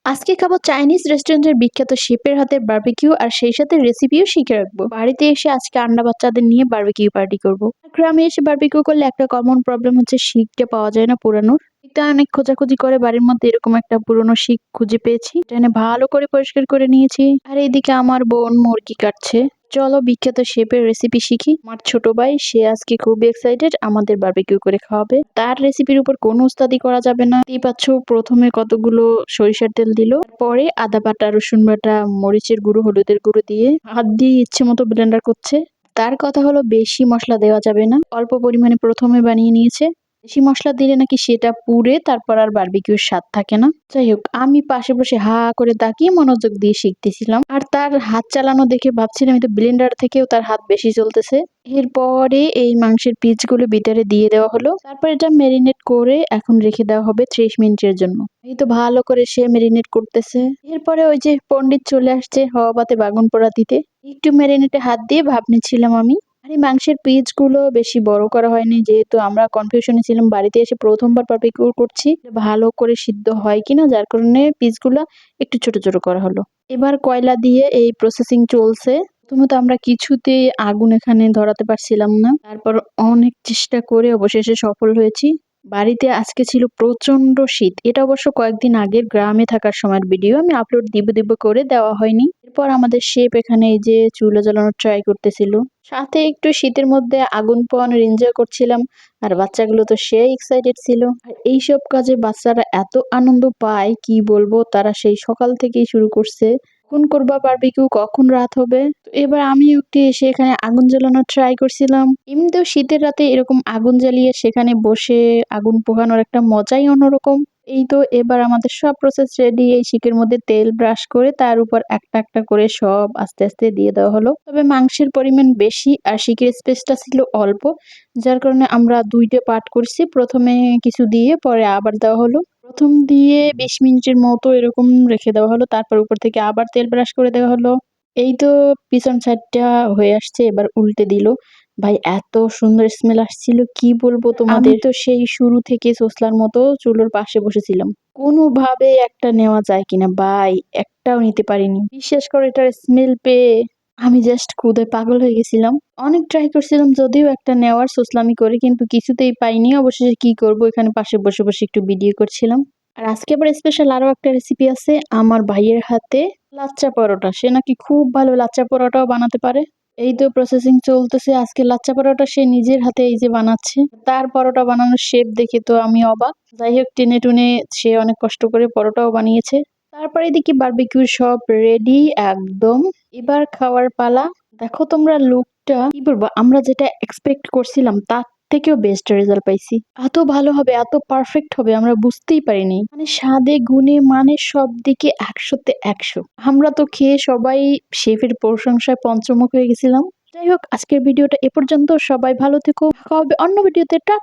আজকে খাবো চাইনিজ রেস্টুরেন্টের বিখ্যাত শেফের হাতের বারবিকিউ আর সেই সাথে রেসিপিও শিখে রাখবো। বাড়িতে এসে আজকে আন্ডা বাচ্চাদের নিয়ে বারবিকিউ পার্টি করব। গ্রামে এসে বারবিকিউ করলে একটা কমন প্রবলেম হচ্ছে শিকটা পাওয়া যায় না পুরানোর। এটা অনেক খোঁজাখুঁজি করে বাড়ির মধ্যে এরকম একটা পুরনো শিক খুঁজে পেয়েছি। এটা এনে ভালো করে পরিষ্কার করে নিয়েছি। আর এইদিকে আমার বোন মুরগি কাটছে। চলো বিখ্যাত শেফের রেসিপি শিখি। আমার ছোট ভাই সে আজকে খুবই এক্সাইটেড আমাদের বারবিকিউ করে খাওয়াবে। তার রেসিপির উপর কোনো উস্তাদি করা যাবে না। দেখতেই পাচ্ছ প্রথমে কতগুলো সরিষার তেল দিল, পরে আদা বাটা, রসুন বাটা, মরিচের গুঁড়ো, হলুদের গুঁড়ো দিয়ে হাত দিয়ে ইচ্ছে মতো ব্লেন্ডার করছে। তার কথা হলো বেশি মশলা দেওয়া যাবে না, অল্প পরিমাণে প্রথমে বানিয়ে নিয়েছে। বেশি মশলা দিলে নাকি সেটা পুড়ে তারপর আর বারবিকিউর স্বাদ থাকে না। যাই হোক, আমি পাশে বসে হা করে তাকিয়ে মনোযোগ দিয়ে শিখতেছিলাম। আর তার হাত চালানো দেখে ভাবছিলাম এটা ব্লেন্ডার থেকেও তার হাত বেশি চলতেছে। এরপরে এই মাংসের পিসগুলো ভিতরে দিয়ে দেওয়া হলো। তারপর এটা মেরিনেট করে এখন রেখে দেওয়া হবে 30 মিনিটের জন্য। এই তো ভালো করে সে মেরিনেট করতেছে। এরপরে ওই যে পণ্ডিত চলে আসছে হাওয়া পাতে বাগুন পোড়া দিতে। একটু মেরিনেটে হাত দিয়ে ভাব নিচ্ছিলাম আমি। আর এই মাংসের পিস গুলো বেশি বড় করা হয়নি, যেহেতু আমরা কনফিউশনে ছিলাম, বাড়িতে এসে প্রথমবার বারবিকিউ করছি, ভালো করে সিদ্ধ হয় কিনা, যার কারণে পিস গুলো একটু ছোট ছোট করা হলো। এবার কয়লা দিয়ে এই প্রসেসিং চলছে। প্রথমে তো আমরা কিছুতেই আগুন এখানে ধরাতে পারছিলাম না, তারপর অনেক চেষ্টা করে অবশেষে সফল হয়েছি। বাড়িতে আজকে ছিল প্রচন্ড শীত। এটা অবশ্য কয়েকদিন আগের গ্রামে থাকার সময়ের ভিডিও, আমি আপলোড দিব দিব করে দেওয়া হয়নি। এরপর আমাদের শেফ এখানে এই যে চুলা জ্বালানোর ট্রাই করতেছিল, সাথে একটু শীতের মধ্যে আগুন পোহানোর এনজয় করছিলাম। আর বাচ্চাগুলো তো সে এক্সাইটেড ছিল। আর এইসব কাজে বাচ্চারা এত আনন্দ পায় কি বলবো, তারা সেই সকাল থেকেই শুরু করছে কখন করবা বারবিকিউ, কখন রাত হবে। তো এবার আমি একটু এসে এখানে আগুন জ্বালানোর ট্রাই করছিলাম। এমনিতেও শীতের রাতে এরকম আগুন জ্বালিয়ে সেখানে বসে আগুন পোহানোর একটা মজাই অন্যরকম। এই তো এবার আমাদের সব প্রসেস রেডি। এই শিকের মধ্যে তেল ব্রাশ করে তার উপর একটা একটা করে সব আস্তে আস্তে দিয়ে দেওয়া হলো। তবে মাংসের পরিমাণ বেশি আর শিকের স্পেসটা ছিল অল্প, যার কারণে আমরা দুইটা পার্ট করছি। প্রথমে কিছু দিয়ে পরে আবার দেওয়া হলো। প্রথম দিয়ে 20 মিনিটের মতো এরকম রেখে দেওয়া হলো, তারপর উপর থেকে আবার তেল ব্রাশ করে দেওয়া হলো। এই তো পিছন সাইডটা হয়ে আসছে, এবার উল্টে দিল। ভাই এত সুন্দর স্মেল আসছিল কি বলবো তোমাদের। আমি তো সেই শুরু থেকে সোসলার মতো চুলোর পাশে বসেছিলাম, কোনোভাবে একটা নেওয়া যায় কিনা ভাই, একটাও নিতে পারিনি। বিশ্বাস করে এটার স্মেল পেয়ে আমি জাস্ট ক্ষুধায় পাগল হয়ে গেছিলাম। অনেক ট্রাই করছিলাম যদিও একটা নেওয়ার সোসলামি করে, কিন্তু কিছুতেই পাইনি। অবশেষে কি করব, এখানে পাশে বসে বসে একটু ভিডিও করছিলাম। আর আজকে আবার স্পেশাল আরো একটা রেসিপি আছে আমার ভাইয়ের হাতে, লাচ্চা পরোটা। সে নাকি খুব ভালো লাচ্চা পরোটাও বানাতে পারে। এই তো প্রসেসিং চলতেছে। আজকে লাচ্চা পরোটা সে নিজের হাতে এই যে বানাচ্ছে। তার পরোটা বানানোর শেপ দেখে তো আমি অবাক। যাই হোক, টেনে টুনে সে অনেক কষ্ট করে পরোটাও বানিয়েছে। তারপরে এদিকে বারবিকিউ সব রেডি একদম। এবার খাওয়ার পালা। দেখো তোমরা লুকটা, কি বলবো, আমরা যেটা এক্সপেক্ট করছিলাম তার থেকেও বেস্ট রেজাল্ট পাইছি। এত ভালো হবে, এত পারফেক্ট হবে আমরা বুঝতেই পারিনি। মানে স্বাদে গুণে মানে সব দিকে 100-তে 100। আমরা তো খেয়ে সবাই শেফের প্রশংসায় পঞ্চমুখ হয়ে গেছিলাম। যাই হোক, আজকের ভিডিওটা এ পর্যন্ত। সবাই ভালো থেকো, দেখা হবে অন্য ভিডিওতে। টাটা।